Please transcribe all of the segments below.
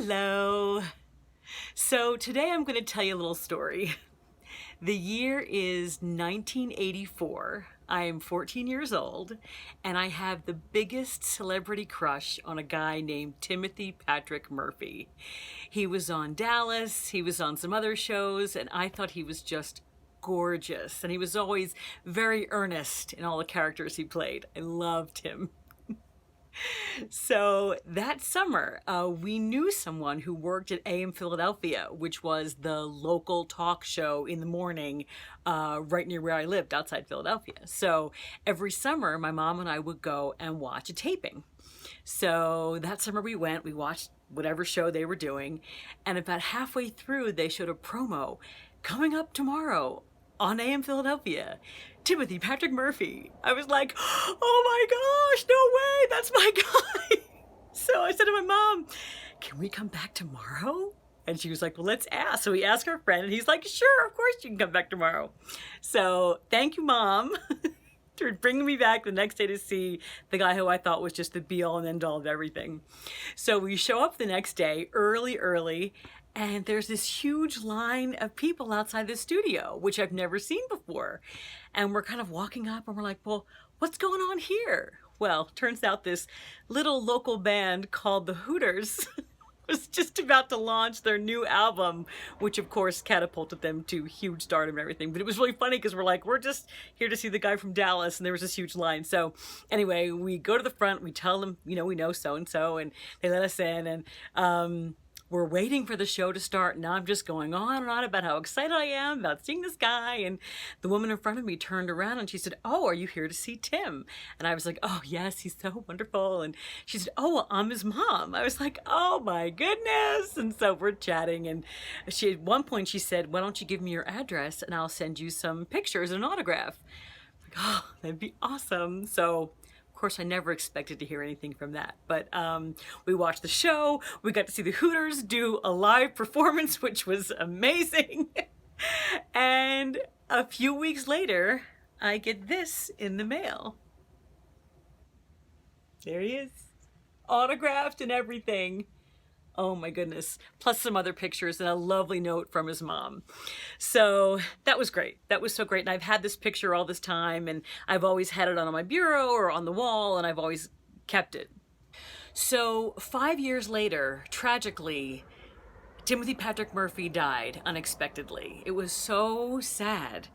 Hello. So today I'm going to tell you a little story. The year is 1984. I am 14 years old and I have the biggest celebrity crush on a guy named Timothy Patrick Murphy. He was on Dallas, he was on some other shows, and I thought he was just gorgeous. And he was always very earnest in all the characters he played. I loved him. So that summer, we knew someone who worked at AM Philadelphia, which was the local talk show in the morning right near where I lived, outside Philadelphia. So every summer, my mom and I would go and watch a taping. So that summer we went, we watched whatever show they were doing, and about halfway through, they showed a promo coming up tomorrow on AM Philadelphia. Timothy Patrick Murphy. I was like, oh my gosh, no way, that's my guy. So I said to my mom, can we come back tomorrow? And she was like, well, let's ask. So we asked our friend, and he's like, sure, of course you can come back tomorrow. So thank you, Mom, for bringing me back the next day to see the guy who I thought was just the be-all and end-all of everything. So we show up the next day, early, and there's this huge line of people outside the studio, which I've never seen before. And we're kind of walking up and we're like, well, what's going on here? Well, turns out this little local band called the Hooters was just about to launch their new album, which of course catapulted them to huge stardom and everything. But it was really funny because we're like, we're just here to see the guy from Dallas, and there was this huge line. So anyway, we go to the front, we tell them, we know so-and-so, and they let us in, and we're waiting for the show to start, and I'm just going on and on about how excited I am about seeing this guy. And the woman in front of me turned around and she said, oh, are you here to see Tim? And I was like, oh yes, he's so wonderful. And she said, oh, well, I'm his mom. I was like, oh my goodness. And so we're chatting, and at one point she said, why don't you give me your address and I'll send you some pictures and an autograph. Like, oh, that'd be awesome. So of course, I never expected to hear anything from that, but we watched the show. We got to see the Hooters do a live performance, which was amazing. And a few weeks later, I get this in the mail. There he is, autographed and everything. Oh my goodness. Plus some other pictures and a lovely note from his mom. So that was great. That was so great. And I've had this picture all this time, and I've always had it on my bureau or on the wall, and I've always kept it. So 5 years later, tragically, Timothy Patrick Murphy died unexpectedly. It was so sad.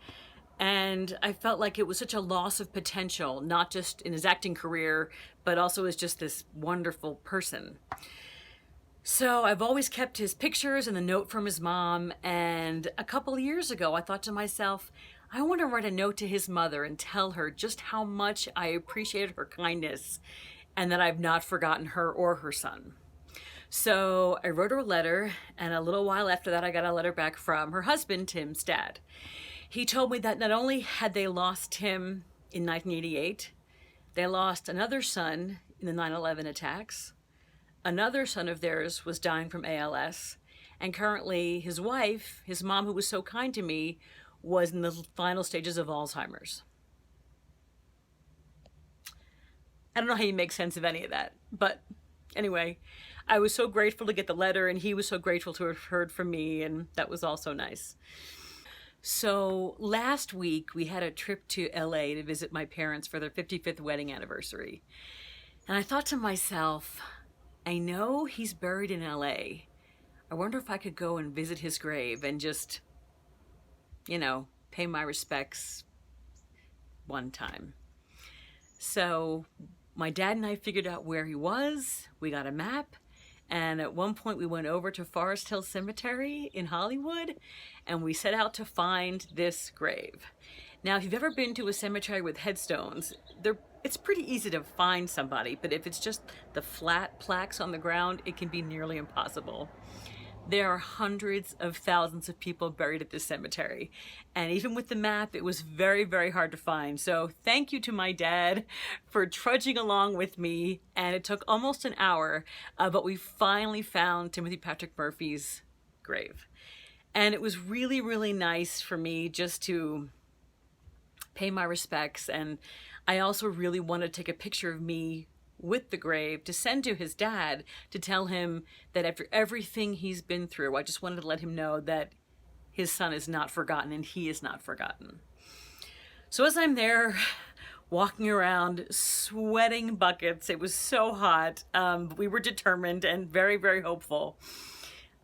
And I felt like it was such a loss of potential, not just in his acting career, but also as just this wonderful person. So I've always kept his pictures and the note from his mom, and a couple of years ago I thought to myself, I want to write a note to his mother and tell her just how much I appreciated her kindness and that I've not forgotten her or her son. So I wrote her a letter, and a little while after that I got a letter back from her husband, Tim's dad. He told me that not only had they lost Tim in 1988, they lost another son in the 9/11 attacks. Another son of theirs was dying from ALS, and currently his wife, his mom who was so kind to me, was in the final stages of Alzheimer's. I don't know how you make sense of any of that, but anyway, I was so grateful to get the letter, and he was so grateful to have heard from me, and that was also nice. So last week we had a trip to LA to visit my parents for their 55th wedding anniversary, and I thought to myself, I know he's buried in LA. I wonder if I could go and visit his grave and just, pay my respects one time. So my dad and I figured out where he was. We got a map. And at one point we went over to Forest Hill Cemetery in Hollywood, and we set out to find this grave. Now, if you've ever been to a cemetery with headstones, it's pretty easy to find somebody, but if it's just the flat plaques on the ground, it can be nearly impossible. There are hundreds of thousands of people buried at this cemetery, and even with the map, it was very, very hard to find. So thank you to my dad for trudging along with me, and it took almost an hour, but we finally found Timothy Patrick Murphy's grave. And it was really, really nice for me just to pay my respects, and I also really wanted to take a picture of me with the grave to send to his dad to tell him that after everything he's been through, I just wanted to let him know that his son is not forgotten and he is not forgotten. So as I'm there walking around, sweating buckets, it was so hot, but we were determined and very, very hopeful.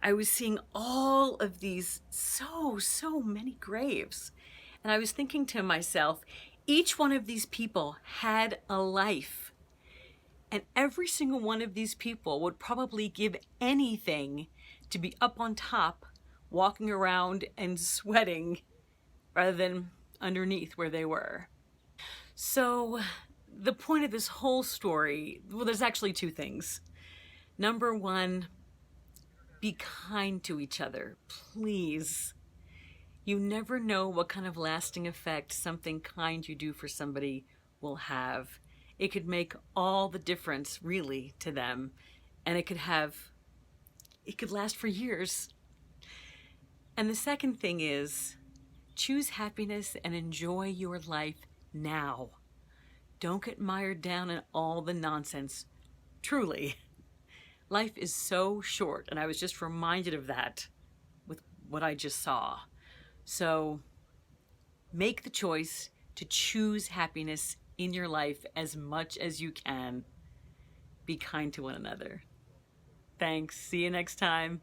I was seeing all of these so many graves. And I was thinking to myself, each one of these people had a life. And every single one of these people would probably give anything to be up on top, walking around and sweating, rather than underneath where they were. So the point of this whole story, well, there's actually two things. Number one, be kind to each other, please. You never know what kind of lasting effect something kind you do for somebody will have. It could make all the difference, really, to them. And it could last for years. And the second thing is, choose happiness and enjoy your life now. Don't get mired down in all the nonsense. Truly. Life is so short, and I was just reminded of that with what I just saw. So make the choice to choose happiness in your life as much as you can. Be kind to one another. Thanks. See you next time.